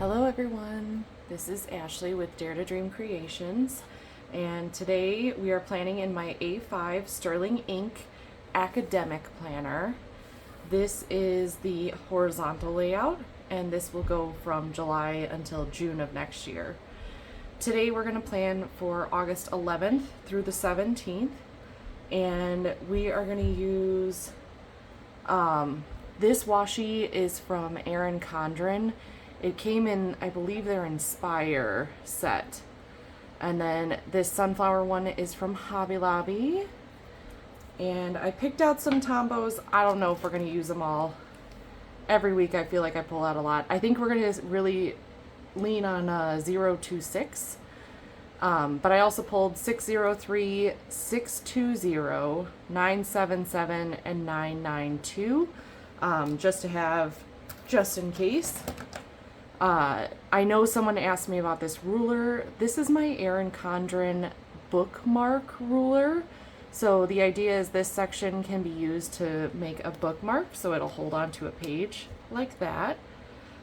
Hello everyone, this is Ashley with Dare to Dream Creations, and today we are planning in my A5 Sterling Ink Academic Planner. This is the horizontal layout, and this will go from July until June of next year. Today we're going to plan for August 11th through the 17th, and we are going to use, this washi is from Erin Condren. It came in, I believe, their Inspire set. And then this sunflower one is from Hobby Lobby. And I picked out some Tombows. I don't know if we're going to use them all. Every week I feel like I pull out a lot. I think we're going to really lean on 026. But I also pulled 603, 620, 977, and 992. Just to have, just in case. I know someone asked me about this ruler. This is my Erin Condren bookmark ruler. So the idea is this section can be used to make a bookmark, so it'll hold onto a page like that.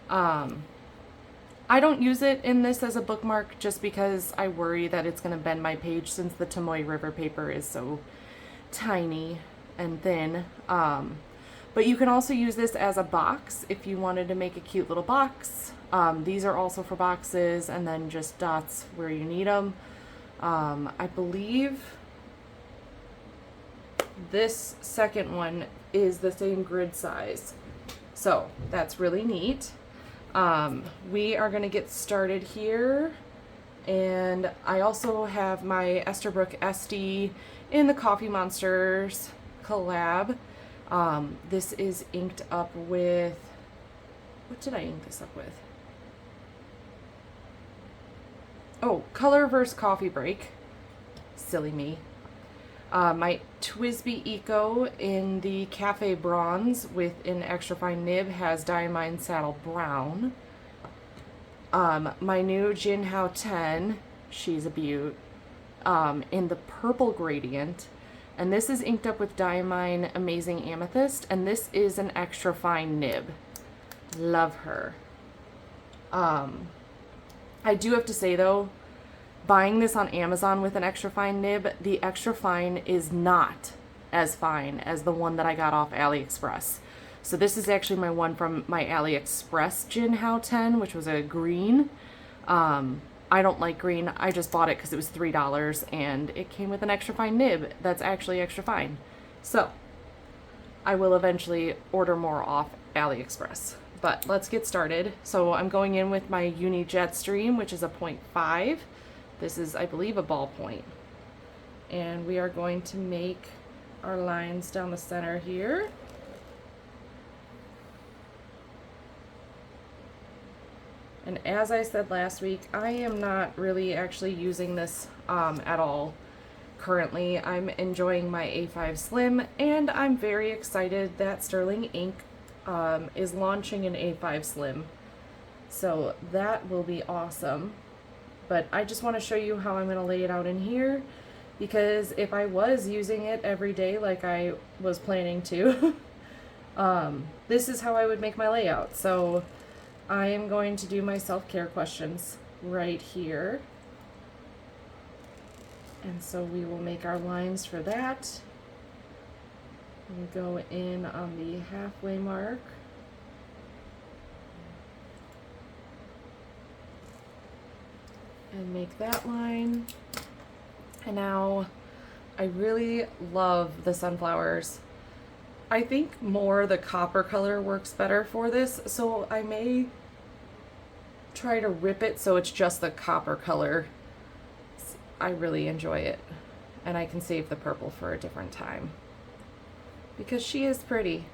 I don't use it in this as a bookmark just because I worry that it's going to bend my page since the Tombow river paper is so tiny and thin. But you can also use this as a box if you wanted to make a cute little box. These are also for boxes, and then just dots where you need them. I believe this second one is the same grid size. So that's really neat. We are going to get started here. And I also have my Esterbrook Estie in the Coffee Monsters collab. This is inked up with, what did I ink this up with? Oh, Colorverse Coffe Break. Silly me. My Twsbi Eco in the Cafe Bronze with an extra fine nib has Diamine Saddle Brown. My new Jinhao 10, she's a beaut, in the purple gradient. And this is inked up with Diamine Amazing Amethyst, and this is an extra fine nib. Love her. I do have to say though, buying this on Amazon with an extra fine nib, the extra fine is not as fine as the one that I got off AliExpress. So this is actually my one from my AliExpress Jinhao 10, which was a green. I don't like green. I just bought it because it was $3 and it came with an extra fine nib that's actually extra fine. So I will eventually order more off AliExpress. But let's get started. So I'm going in with my unijetsream, which is a 0.5. This is, I believe, a ballpoint. And we are going to make our lines down the center here. And as I said last week, I am not really actually using this at all currently. I'm enjoying my A5 Slim, and I'm very excited that Sterling Ink is launching an A5 Slim. So that will be awesome. But I just want to show you how I'm going to lay it out in here, because if I was using it every day like I was planning to, this is how I would make my layout. So I am going to do my self-care questions right here. And so we will make our lines for that. We go in on the halfway mark. And make that line. And now I really love the sunflowers. I think more the copper color works better for this, so I may try to rip it so it's just the copper color. I really enjoy it, and I can save the purple for a different time because she is pretty.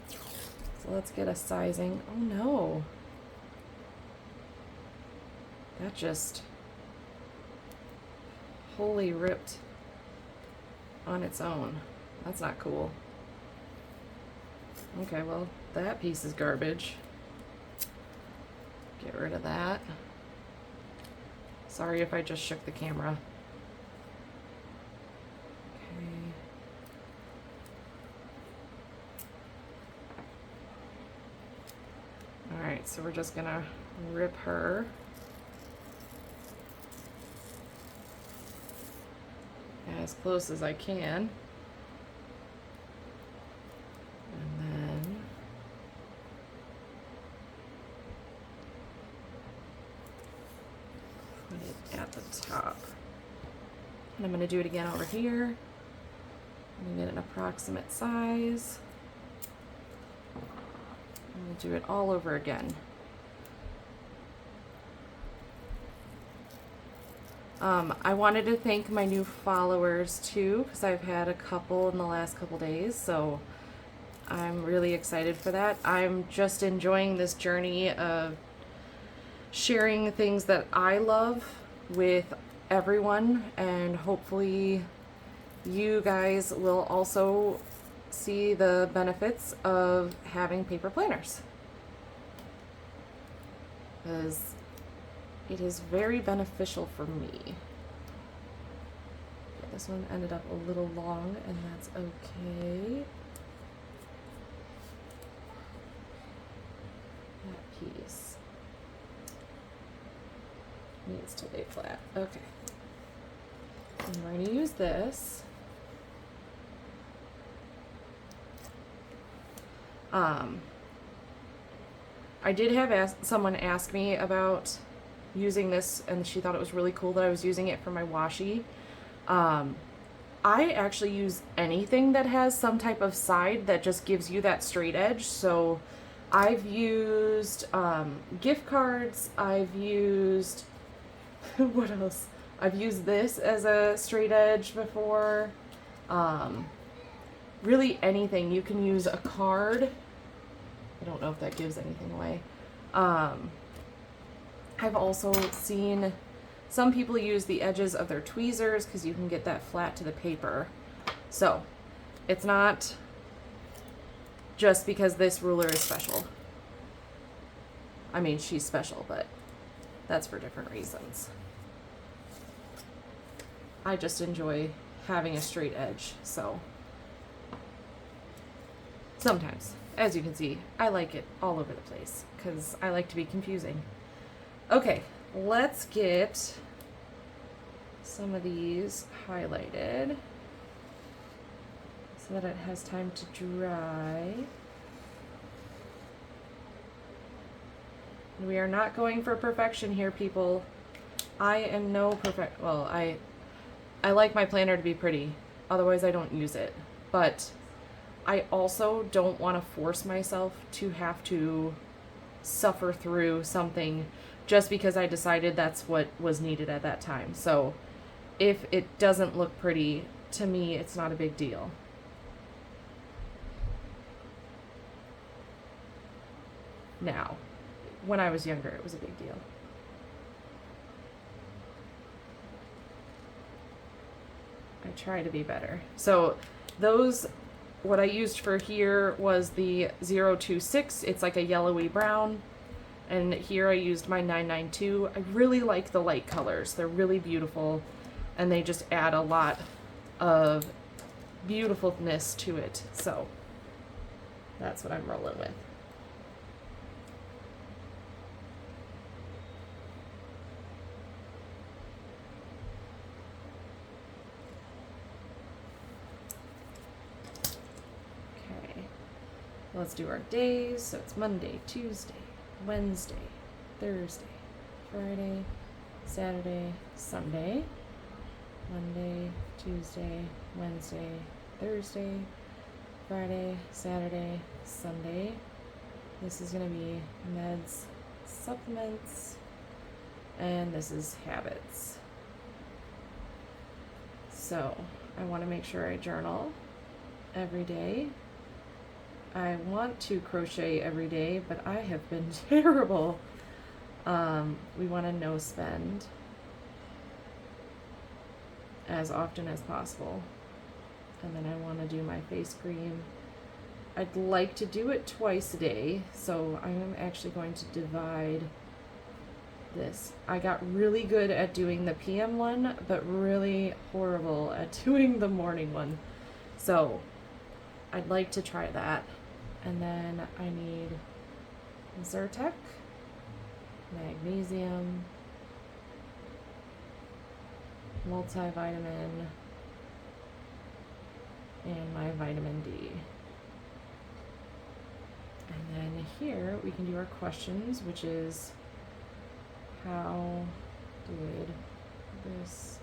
So let's get a sizing. Oh no, that just wholly ripped on its own. That's not cool. Okay, well, that piece is garbage. Get rid of that. Sorry if I just shook the camera. Okay. All right. Alright, so we're just gonna rip her. As close as I can. And then put it at the top. And I'm going to do it again over here. I'm going to get an approximate size. And we'll do it all over again. I wanted to thank my new followers too, because I've had a couple in the last couple days, so I'm really excited for that. I'm just enjoying this journey of sharing things that I love with everyone, and hopefully you guys will also see the benefits of having paper planners, because it is very beneficial for me. Okay, this one ended up a little long, and that's okay. That piece needs to lay flat. Okay. And we're going to use this. I did have someone ask me about using this, and she thought it was really cool that I was using it for my washi. I actually use anything that has some type of side that just gives you that straight edge. So I've used gift cards, I've used what else? I've used this as a straight edge before. Really anything. You can use a card. I don't know if that gives anything away. I've also seen some people use the edges of their tweezers because you can get that flat to the paper. So it's not just because this ruler is special. I mean, she's special, but that's for different reasons. I just enjoy having a straight edge, so sometimes, as you can see, I like it all over the place because I like to be confusing. Okay, let's get some of these highlighted so that it has time to dry. We are not going for perfection here, people. I am no perfect, well, I like my planner to be pretty, otherwise I don't use it. But I also don't want to force myself to have to suffer through something just because I decided that's what was needed at that time. So if it doesn't look pretty, to me, it's not a big deal. Now, when I was younger, it was a big deal. I try to be better. So those, what I used for here was the 026. It's like a yellowy brown. And here I used my 992. I really like the light colors. They're really beautiful. And they just add a lot of beautifulness to it. So that's what I'm rolling with. Let's do our days. So it's Monday, Tuesday, Wednesday, Thursday, Friday, Saturday, Sunday. Monday, Tuesday, Wednesday, Thursday, Friday, Saturday, Sunday. This is going to be meds, supplements, and this is habits. So I want to make sure I journal every day. I want to crochet every day, but I have been terrible. We want to no spend as often as possible. And then I want to do my face cream. I'd like to do it twice a day, so I'm actually going to divide this. I got really good at doing the PM one, but really horrible at doing the morning one. So I'd like to try that. And then I need Zyrtec, magnesium, multivitamin, and my vitamin D. And then here we can do our questions, which is, how did this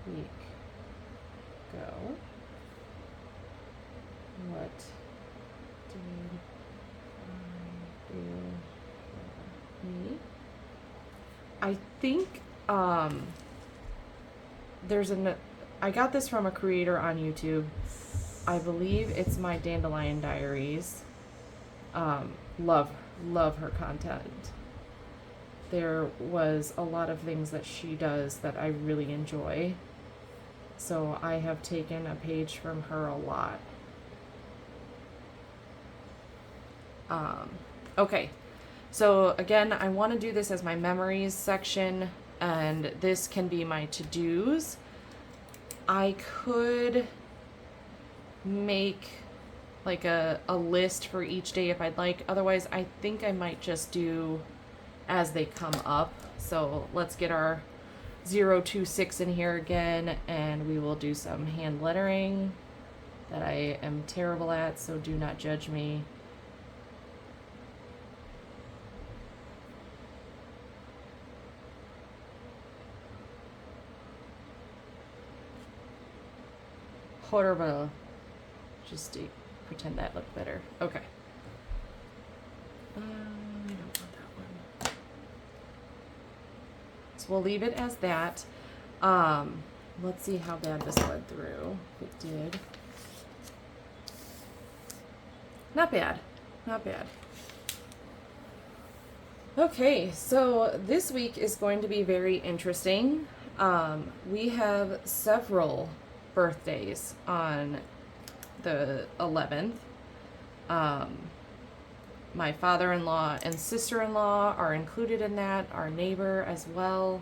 week go? What did I do for me? I think I got this from a creator on YouTube. I believe it's my Dandelion Diaries. Love her content. There was a lot of things that she does that I really enjoy. So I have taken a page from her a lot. Okay, so again, I want to do this as my memories section, and this can be my to-dos. I could make like a list for each day if I'd like. Otherwise, I think I might just do as they come up. So let's get our 026 in here again, and we will do some hand lettering that I am terrible at, so do not judge me. Horrible. Just to pretend that looked better. Okay. I don't want that one. So we'll leave it as that. Let's see how bad this went through. It did. Not bad. Not bad. Okay, so this week is going to be very interesting. We have several birthdays on the 11th. My father-in-law and sister-in-law are included in that, our neighbor as well.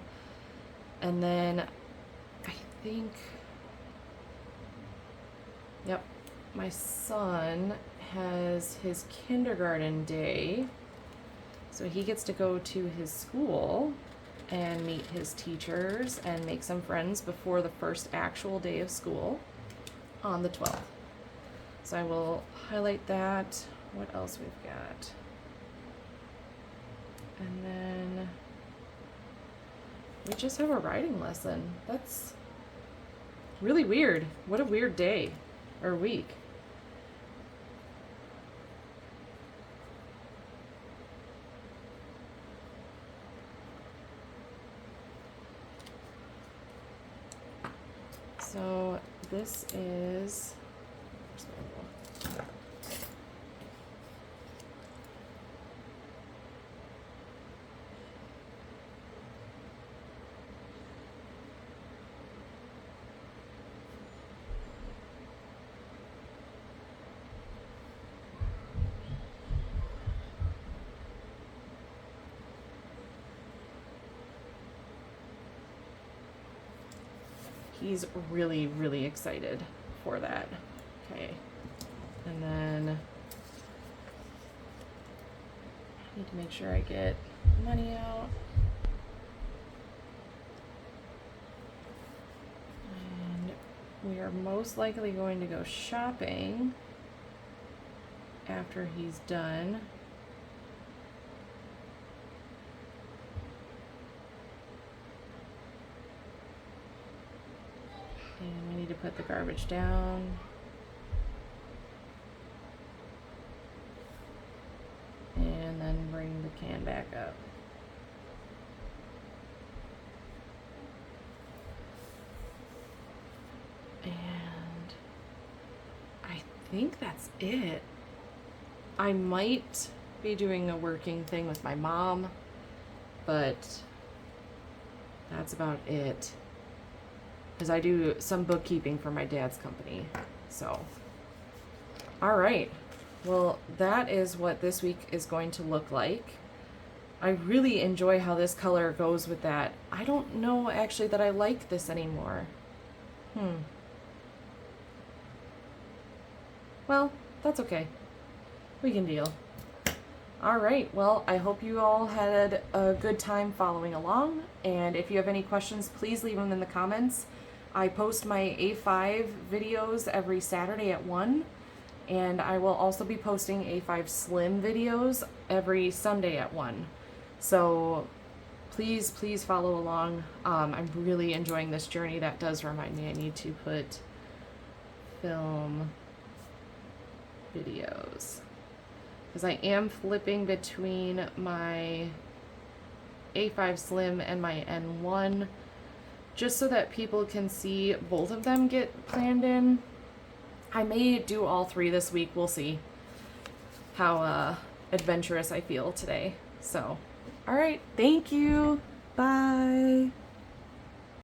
And then I think, yep, my son has his kindergarten day. So he gets to go to his school and meet his teachers and make some friends before the first actual day of school on the 12th. So I will highlight that. What else we've got? And then we just have a writing lesson. That's really weird. What a weird day or week. So this is, he's really, really excited for that. Okay. And then I need to make sure I get money out. And we are most likely going to go shopping after he's done. And we need to put the garbage down. And then bring the can back up. And I think that's it. I might be doing a working thing with my mom, but that's about it. Because I do some bookkeeping for my dad's company. So, all right. Well, that is what this week is going to look like. I really enjoy how this color goes with that. I don't know actually that I like this anymore. Well, that's okay. We can deal. All right, well, I hope you all had a good time following along, and if you have any questions, please leave them in the comments. I post my A5 videos every Saturday at 1, and I will also be posting A5 Slim videos every Sunday at 1. So please follow along. I'm really enjoying this journey. That does remind me I need to put film videos, because I am flipping between my A5 Slim and my N1, just so that people can see both of them get planned in. I may do all three this week. We'll see how adventurous I feel today. So, all right, thank you. Bye.